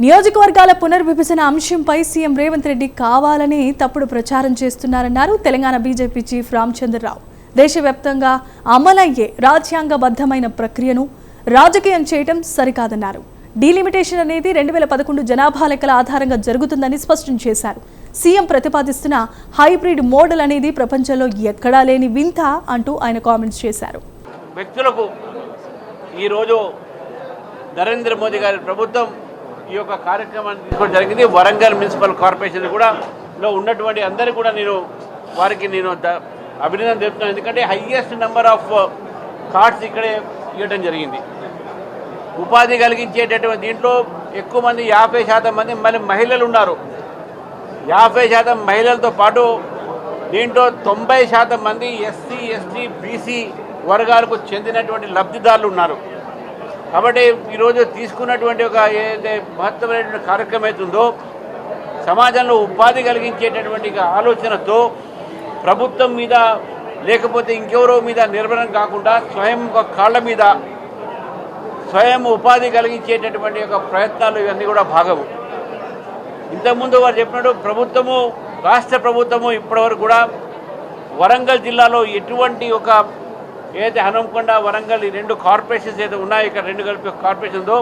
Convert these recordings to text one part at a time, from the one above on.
నియోజకవర్గాల పునర్విభజన అంశంపై సీఎం రేవంత్ రెడ్డి కావాలని తప్పుడు ప్రచారం చేస్తున్నారన్నారు తెలంగాణ బీజేపీ చీఫ్ రామచంద్రరావు. దేశవ్యాప్తంగా అమలయ్యే రాజ్యాంగబద్ధమైన ప్రక్రియను రాజకీయం చేయడం సరికాదన్నారు. డీలిమిటేషన్ అనేది 2011 జనాభా లెక్కల ఆధారంగా జరుగుతుందని స్పష్టం చేశారు. సీఎం ప్రతిపాదిస్తున్న హైబ్రిడ్ మోడల్ అనేది ప్రపంచంలో ఎక్కడా లేని వింత అంటూ ఆయన కామెంట్స్ చేశారు. వ్యక్తులకు ఈరోజు నరేంద్ర మోదీ గారి ప్రభుత్వం ఈ యొక్క కార్యక్రమాన్ని తీసుకోవడం జరిగింది. వరంగల్ మున్సిపల్ కార్పొరేషన్ కూడా లో ఉన్నటువంటి అందరికీ కూడా వారికి అభినందన తెలుపుతున్నాను. ఎందుకంటే హైయెస్ట్ నెంబర్ ఆఫ్ కార్డ్స్ ఇక్కడే ఇవ్వడం జరిగింది. ఉపాధి కలిగించేటటువంటి దీంట్లో ఎక్కువ మంది 50% మంది మళ్ళీ మహిళలు ఉన్నారు. 50% మహిళలతో పాటు దీంట్లో 90% మంది ఎస్సీ, ఎస్టీ, బీసీ వర్గాలకు చెందినటువంటి లబ్ధిదారులు ఉన్నారు. కాబట్టి ఈరోజు తీసుకున్నటువంటి ఒక ఏదైతే మహత్తరమైనటువంటి కార్యక్రమం అవుతుందో సమాజంలో ఉపాధి కలిగించేటటువంటి ఆలోచనతో ప్రభుత్వం మీద లేకపోతే ఇంకెవరో మీద నిర్భరం కాకుండా స్వయం కాళ్ళ మీద స్వయం ఉపాధి కలిగించేటటువంటి ఒక ప్రయత్నాలు ఇవన్నీ కూడా భాగము. ఇంతకుముందు వారు చెప్పినట్టు రాష్ట్ర ప్రభుత్వము ఇప్పటివరకు కూడా వరంగల్ జిల్లాలో ఎటువంటి ఒక ఏదైతే హనుమకొండ, వరంగల్ ఈ 2 కార్పొరేషన్స్ ఏదైతే ఉన్నాయో ఇక్కడ 2 కలిపి కార్పొరేషన్ ఉందో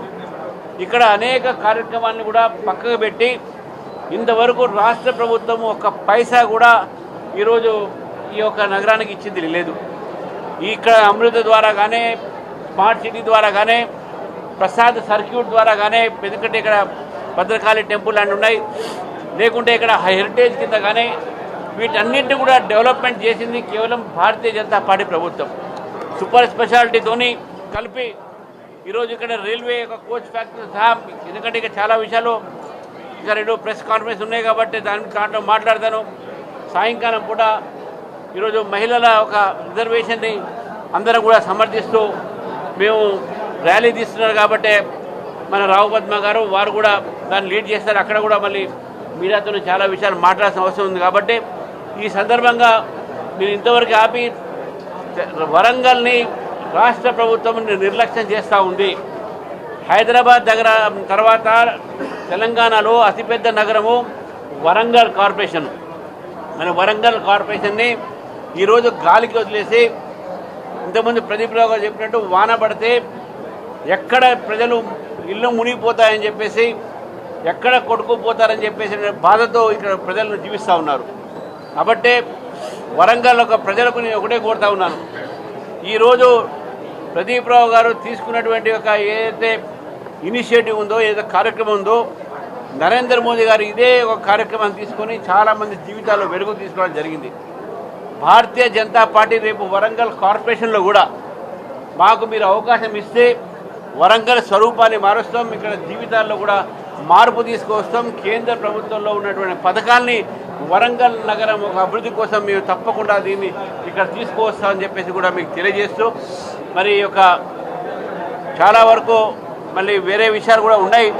ఇక్కడ అనేక కార్యక్రమాలను కూడా పక్కకు పెట్టి ఇంతవరకు రాష్ట్ర ప్రభుత్వం ఒక పైసా కూడా ఈరోజు ఈ యొక్క నగరానికి ఇచ్చింది లేదు. ఇక్కడ అమృత ద్వారా కానీ స్మార్ట్ సిటీ ద్వారా కానీ ప్రసాద్ సర్క్యూట్ ద్వారా కానీ ఎందుకంటే ఇక్కడ భద్రకాళి టెంపుల్ లాంటి ఉన్నాయి, లేకుంటే ఇక్కడ హెరిటేజ్ కింద కానీ వీటన్నింటినీ కూడా డెవలప్మెంట్ చేసింది కేవలం భారతీయ జనతా పార్టీ ప్రభుత్వం. సూపర్ స్పెషాలిటీతోని కలిపి ఈరోజు ఇక్కడ రైల్వే యొక్క కోచ్ ఫ్యాక్టరీ సహా, ఎందుకంటే ఇక చాలా విషయాలు ఇక 2 ప్రెస్ కాన్ఫరెన్స్ ఉన్నాయి కాబట్టి దాంట్లో మాట్లాడతాను. సాయంకాలం పూట ఈరోజు మహిళల ఒక రిజర్వేషన్ని అందరం కూడా సమర్థిస్తూ మేము ర్యాలీ తీస్తున్నారు కాబట్టి మన రావు పద్మ గారు వారు కూడా దాన్ని లీడ్ చేస్తారు. అక్కడ కూడా మళ్ళీ మీడియాతో చాలా విషయాలు మాట్లాడాల్సిన అవసరం ఉంది. కాబట్టి ఈ సందర్భంగా నేను ఇంతవరకు ఆపి వరంగల్ని రాష్ట్ర ప్రభుత్వం నిర్లక్ష్యం చేస్తూ ఉంది. హైదరాబాద్ దగ్గర తర్వాత తెలంగాణలో అతిపెద్ద నగరము వరంగల్ కార్పొరేషన్. మన వరంగల్ కార్పొరేషన్ని ఈరోజు గాలికి వదిలేసి ఇంతకుముందు ప్రదీప్ రావు గారు చెప్పినట్టు వాన పడితే ఎక్కడ ప్రజలు ఇల్లు మునిగిపోతాయని చెప్పేసి ఎక్కడ కొట్టుకుపోతారని చెప్పేసి బాధతో ఇక్కడ ప్రజలను జీవిస్తూ ఉన్నారు. కాబట్టి వరంగల్ ఒక ప్రజలకు నేను ఒకటే కోరుతా ఉన్నాను. ఈరోజు ప్రదీప్ రావు గారు తీసుకున్నటువంటి ఒక ఏదైతే ఇనిషియేటివ్ ఉందో, ఏదైతే కార్యక్రమం ఉందో, నరేంద్ర మోదీ గారు ఇదే ఒక కార్యక్రమాన్ని తీసుకొని చాలామంది జీవితాల్లో వెలుగు తీసుకోవడం జరిగింది. భారతీయ జనతా పార్టీ రేపు వరంగల్ కార్పొరేషన్లో కూడా మాకు మీరు అవకాశం ఇస్తే వరంగల్ స్వరూపాన్ని మారుస్తాం, ఇక్కడ జీవితాల్లో కూడా మార్పు తీసుకువస్తాం. కేంద్ర ప్రభుత్వంలో ఉన్నటువంటి పథకాల్ని వరంగల్ నగరం ఒక అభివృద్ధి కోసం మేము తప్పకుండా దీన్ని ఇక్కడ తీసుకువస్తామని చెప్పేసి కూడా మీకు తెలియజేస్తూ, మరి ఒక చాలా వరకు మళ్ళీ వేరే విషయాలు కూడా ఉన్నాయి.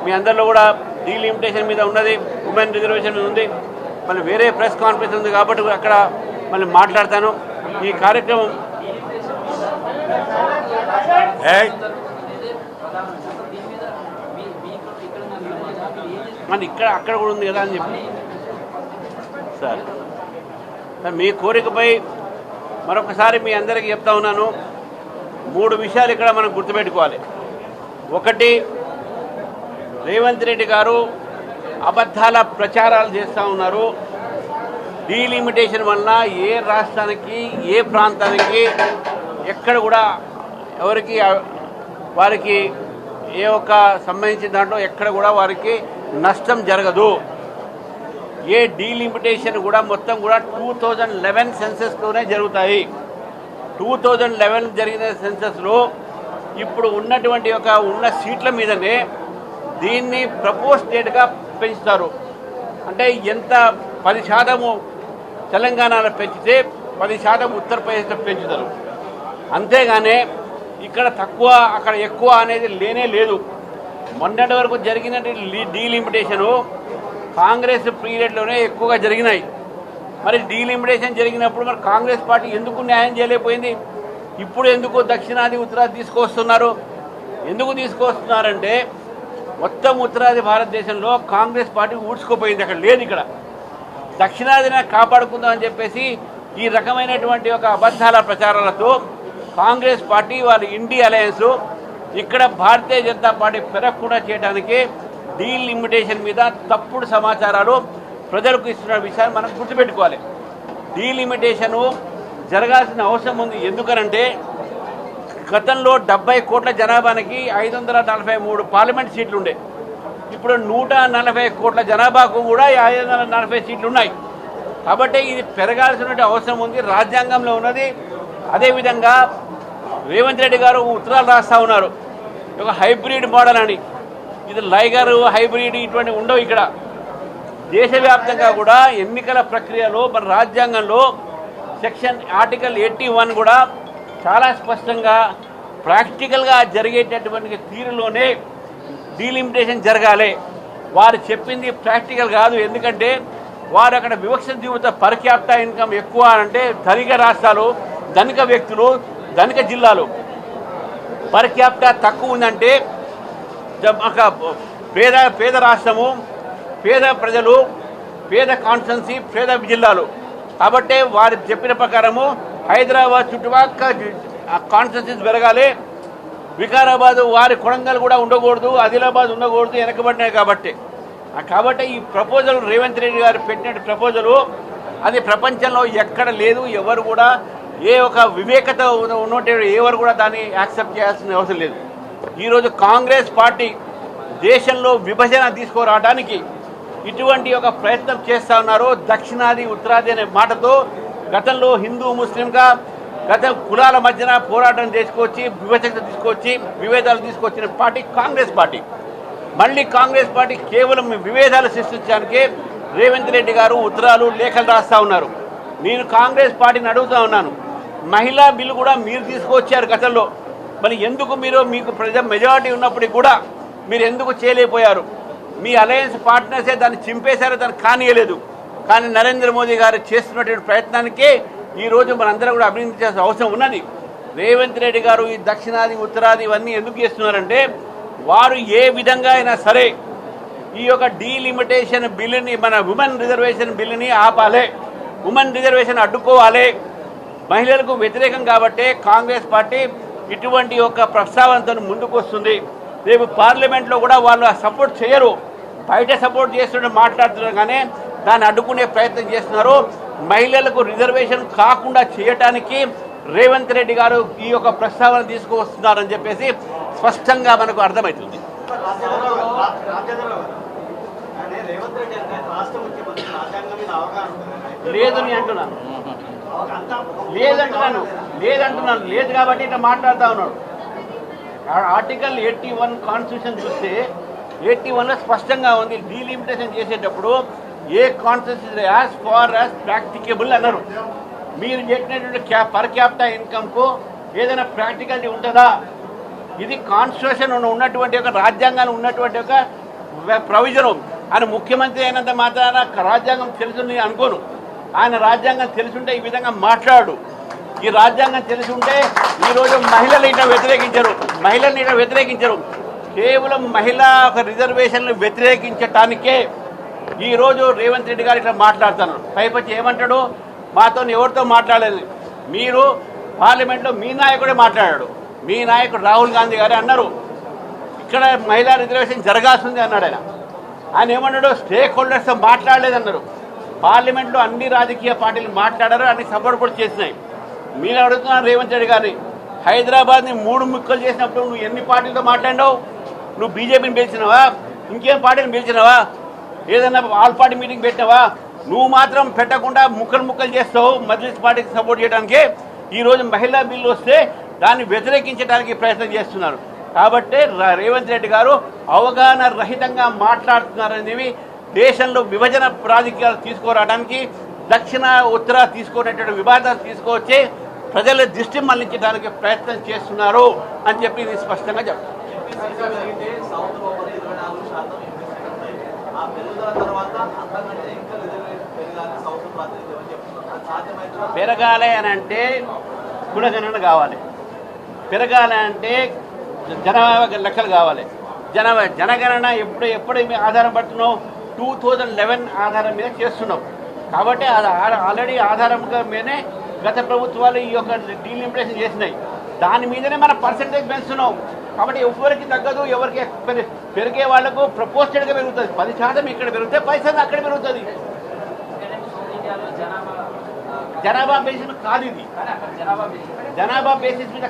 మీ అందరిలో కూడా డీలిమిటేషన్ మీద ఉన్నది, ఉమెన్ రిజర్వేషన్ మీద ఉంది, మళ్ళీ వేరే ప్రెస్ కాన్ఫరెన్స్ ఉంది కాబట్టి అక్కడ మళ్ళీ మాట్లాడతాను. ఈ కార్యక్రమం మన అక్కడ కూడా ఉంది కదా అని చెప్పి సార్ మీ కోరికపై మరొకసారి మీ అందరికీ చెప్తా ఉన్నాను. 3 విషయాలు ఇక్కడ మనం గుర్తుపెట్టుకోవాలి. ఒకటి, రేవంత్ రెడ్డి గారు అబద్ధాల ప్రచారాలు చేస్తూ ఉన్నారు. డీలిమిటేషన్ వలన ఏ రాష్ట్రానికి ఏ ప్రాంతానికి ఎక్కడ కూడా ఎవరికి వారికి ఏ ఒక్క సంబంధించిన దాంట్లో ఎక్కడ కూడా వారికి నష్టం జరగదు. ఏ డీలిమిటేషన్ కూడా మొత్తం కూడా 2011 సెన్సెస్లోనే జరుగుతాయి. 2011 జరిగిన సెన్సెస్లో ఇప్పుడు ఉన్నటువంటి ఉన్న సీట్ల మీదనే దీన్ని ప్రపోర్షనేట్గా పెంచుతారు. అంటే ఎంత 10% తెలంగాణలో పెంచితే 10% ఉత్తరప్రదేశ్లో పెంచుతారు. అంతేగానే ఇక్కడ తక్కువ అక్కడ ఎక్కువ అనేది లేనే లేదు. మొన్నటి వరకు జరిగిన డీలిమిటేషను కాంగ్రెస్ పీరియడ్లోనే ఎక్కువగా జరిగినాయి. మరి డీలిమిటేషన్ జరిగినప్పుడు మరి కాంగ్రెస్ పార్టీ ఎందుకు న్యాయం చేయలేకపోయింది? ఇప్పుడు ఎందుకు దక్షిణాది ఉత్తరాది తీసుకొస్తున్నారు? ఎందుకు తీసుకొస్తున్నారంటే మొత్తం ఉత్తరాది భారతదేశంలో కాంగ్రెస్ పార్టీ ఊడ్చుకుపోయింది, అక్కడ లేదు. ఇక్కడ దక్షిణాదిన కాపాడుకుందామని చెప్పేసి ఈ రకమైనటువంటి ఒక అబద్ధాల ప్రచారాలతో కాంగ్రెస్ పార్టీ వారి ఇండియా అలయన్స్ ఇక్కడ భారతీయ జనతా పార్టీ పెరగకుండా చేయడానికి డీలిమిటేషన్ మీద తప్పుడు సమాచారాలు ప్రజలకు ఇస్తున్న విషయాన్ని మనం గుర్తుపెట్టుకోవాలి. డీలిమిటేషను జరగాల్సిన అవసరం ఉంది. ఎందుకనంటే గతంలో 70 కోట్ల జనాభానికి 543 పార్లమెంట్ సీట్లు ఉండే. ఇప్పుడు 140 కోట్ల జనాభాకు కూడా 540 సీట్లు ఉన్నాయి. కాబట్టి ఇది పెరగాల్సిన అవసరం ఉంది, రాజ్యాంగంలో ఉన్నది. అదేవిధంగా రేవంత్ రెడ్డి గారు ఉత్తరాలు రాస్తూ ఉన్నారు, ఒక హైబ్రిడ్ మోడల్ అని. ఇది లైగర్ హైబ్రిడ్ ఇటువంటి ఉండవు. ఇక్కడ దేశవ్యాప్తంగా కూడా ఎన్నికల ప్రక్రియలో మన రాజ్యాంగంలో సెక్షన్ ఆర్టికల్ 81 కూడా చాలా స్పష్టంగా ప్రాక్టికల్గా జరిగేటటువంటి తీరులోనే డీలిమిటేషన్ జరగాలి. వారు చెప్పింది ప్రాక్టికల్ కాదు. ఎందుకంటే వారు అక్కడ వివక్ష జీవిత పర్ క్యాపిటా ఇన్కమ్ ఎక్కువ అంటే ధనిక రాష్ట్రాలు, ధనిక వ్యక్తులు, ధనిక జిల్లాలు. పర్ క్యాపిటా తక్కువ ఉందంటే పేద రాష్ట్రము, పేద ప్రజలు, పేద కాన్స్టిట్యున్సీ, పేద జిల్లాలు. కాబట్టి వారు చెప్పిన ప్రకారము హైదరాబాద్ చుట్టుపక్కల కాన్స్టిట్యున్సీస్ పెరగాలి. వికారాబాద్ వారి కొడంగల్ కూడా ఉండకూడదు, ఆదిలాబాద్ ఉండకూడదు, వెనకబడినాయి. కాబట్టి ఈ ప్రపోజల్ రేవంత్ రెడ్డి గారు పెట్టిన ప్రపోజలు అది ప్రపంచంలో ఎక్కడ లేదు. ఎవరు కూడా ఏ ఒక వివేకత ఉన్నట్టు ఎవరు కూడా దాన్ని యాక్సెప్ట్ చేయాల్సిన అవసరం లేదు. ఈరోజు కాంగ్రెస్ పార్టీ దేశంలో విభజన తీసుకురావడానికి ఇటువంటి ఒక ప్రయత్నం చేస్తూ ఉన్నారు. దక్షిణాది ఉత్తరాది అనే మాటతో గతంలో హిందూ ముస్లింగా గత కులాల మధ్యన పోరాటం తీసుకొచ్చి విభజన తీసుకొచ్చి విభేదాలు తీసుకొచ్చిన పార్టీ కాంగ్రెస్ పార్టీ. మళ్ళీ కాంగ్రెస్ పార్టీ కేవలం విభేదాలు సృష్టించడానికి రేవంత్ రెడ్డి గారు ఉత్తరాలు లేఖలు రాస్తూ ఉన్నారు. నేను కాంగ్రెస్ పార్టీని అడుగుతూ ఉన్నాను, మహిళా బిల్లు కూడా మీరు తీసుకొచ్చారు గతంలో, మరి ఎందుకు మీకు మెజారిటీ ఉన్నప్పటికీ కూడా మీరు ఎందుకు చేయలేకపోయారు? మీ అలయన్స్ పార్ట్నర్సే దాన్ని చింపేశారు, దాన్ని కానియలేదు. కానీ నరేంద్ర మోదీ గారు చేస్తున్నటువంటి ప్రయత్నానికి ఈరోజు మనందరం కూడా అభినందించాల్సిన అవసరం ఉన్నది. రేవంత్ రెడ్డి గారు ఈ దక్షిణాది ఉత్తరాది ఇవన్నీ ఎందుకు చేస్తున్నారంటే వారు ఏ విధంగా అయినా సరే ఈ యొక్క డీలిమిటేషన్ బిల్లుని, మన ఉమెన్ రిజర్వేషన్ బిల్లుని ఆపాలి, ఉమెన్ రిజర్వేషన్ అడ్డుకోవాలి. మహిళలకు వ్యతిరేకం కాబట్టే కాంగ్రెస్ పార్టీ ఇటువంటి ఒక ప్రస్తావనతో ముందుకు వస్తుంది. రేపు పార్లమెంట్లో కూడా వాళ్ళు సపోర్ట్ చేయరు, బయట సపోర్ట్ చేస్తుంటే మాట్లాడుతున్నారు, కానీ దాన్ని అడ్డుకునే ప్రయత్నం చేస్తున్నారు. మహిళలకు రిజర్వేషన్ కాకుండా చేయటానికి రేవంత్ రెడ్డి గారు ఈ యొక్క ప్రస్తావన తీసుకువస్తున్నారని చెప్పేసి స్పష్టంగా మనకు అర్థమవుతుంది. లేదని అంటున్నాను, లేదు కాబట్టి ఇట్లా మాట్లాడుతూ ఉన్నాడు. ఆర్టికల్ 81 కాన్స్టిట్యూషన్ చూస్తే 81లో స్పష్టంగా ఉంది, డీలిమిటేషన్ చేసేటప్పుడు ఏ constitution as far as practicable అన్నారు. మీరు చెప్పినటువంటి పర్ క్యాపిటా ఇన్కమ్కు ఏదైనా ప్రాక్టికాలిటీ ఉంటుందా? ఇది కాన్స్టిట్యూషన్ ఉన్నటువంటి ఒక రాజ్యాంగాన్ని ఉన్నటువంటి ఒక ప్రొవిజన్. ఆయన ముఖ్యమంత్రి అయినంత మాత్రాన రాజ్యాంగం తెలుసుని అనుకోను. ఆయన రాజ్యాంగం తెలుసుంటే ఈ విధంగా మాట్లాడు. ఈ రాజ్యాంగం తెలిసి ఉంటే ఈరోజు మహిళలు ఇట్లా వ్యతిరేకించరు. కేవలం మహిళా రిజర్వేషన్లు వ్యతిరేకించటానికే ఈరోజు రేవంత్ రెడ్డి గారు ఇట్లా మాట్లాడుతున్నారు. పైపచ్చి ఏమంటాడు, మాతో ఎవరితో మాట్లాడలేదు. మీరు పార్లమెంట్లో మీ నాయకుడే మాట్లాడాడు. మీ నాయకుడు రాహుల్ గాంధీ గారే అన్నారు ఇక్కడ మహిళా రిజర్వేషన్ జరగాల్సింది అన్నాడు. ఆయన ఏమన్నాడు, స్టేక్ హోల్డర్స్తో మాట్లాడలేదన్నారు. పార్లమెంట్లో అన్ని రాజకీయ పార్టీలు మాట్లాడారు, అన్ని సపోర్ట్ కూడా చేసినాయి. మీరు అడుగుతున్నారు రేవంత్ రెడ్డి గారిని, హైదరాబాద్ని 3 ముక్కలు చేసినప్పుడు నువ్వు ఎన్ని పార్టీలతో మాట్లాడినావు? నువ్వు బీజేపీని పిలిచినావా? ఇంకేం పార్టీని పిలిచినావా? ఏదైనా ఆల్ పార్టీ మీటింగ్ పెట్టినావా? నువ్వు మాత్రం పెట్టకుండా ముక్కలు చేస్తావు మజ్లిస్ పార్టీకి సపోర్ట్ చేయడానికి. ఈరోజు మహిళా బిల్లు వస్తే దాన్ని వ్యతిరేకించడానికి ప్రయత్నం చేస్తున్నారు. కాబట్టి రేవంత్ రెడ్డి గారు అవగాహన రహితంగా మాట్లాడుతున్నారనేవి దేశంలో విభజన రాజకీయాలు తీసుకురావడానికి, దక్షిణ ఉత్తర తీసుకునేటువంటి వివాదాలు తీసుకువచ్చి ప్రజల దృష్టి మళ్లించడానికి ప్రయత్నం చేస్తున్నారు అని చెప్పి ఇది స్పష్టంగా చెప్తారు. పెరగాలి అని అంటే కులగణన కావాలి, పెరగాలి అంటే జనాభా లెక్కలు కావాలి. జనగణన ఎప్పుడు ఆధారం పడుతున్నావు 2011 ఆధారం మీద చేస్తున్నాం కాబట్టి అది ఆల్రెడీ ఆధారంగా మీదనే గత ప్రభుత్వాలు ఈ యొక్క డీలిమిటేషన్ చేసినాయి. దాని మీదనే మన పర్సెంటేజ్ పెంచుతున్నాం. కాబట్టి ఎవరికి తగ్గదు, ఎవరికి పెరిగే వాళ్లకు ప్రపోజెడ్గా పెరుగుతుంది. 10% ఇక్కడ పెరిగితే 10% అక్కడ పెరుగుతుంది. జనాభా బేసిస్ కాదు ఇది, జనాభా బేసిస్ మీద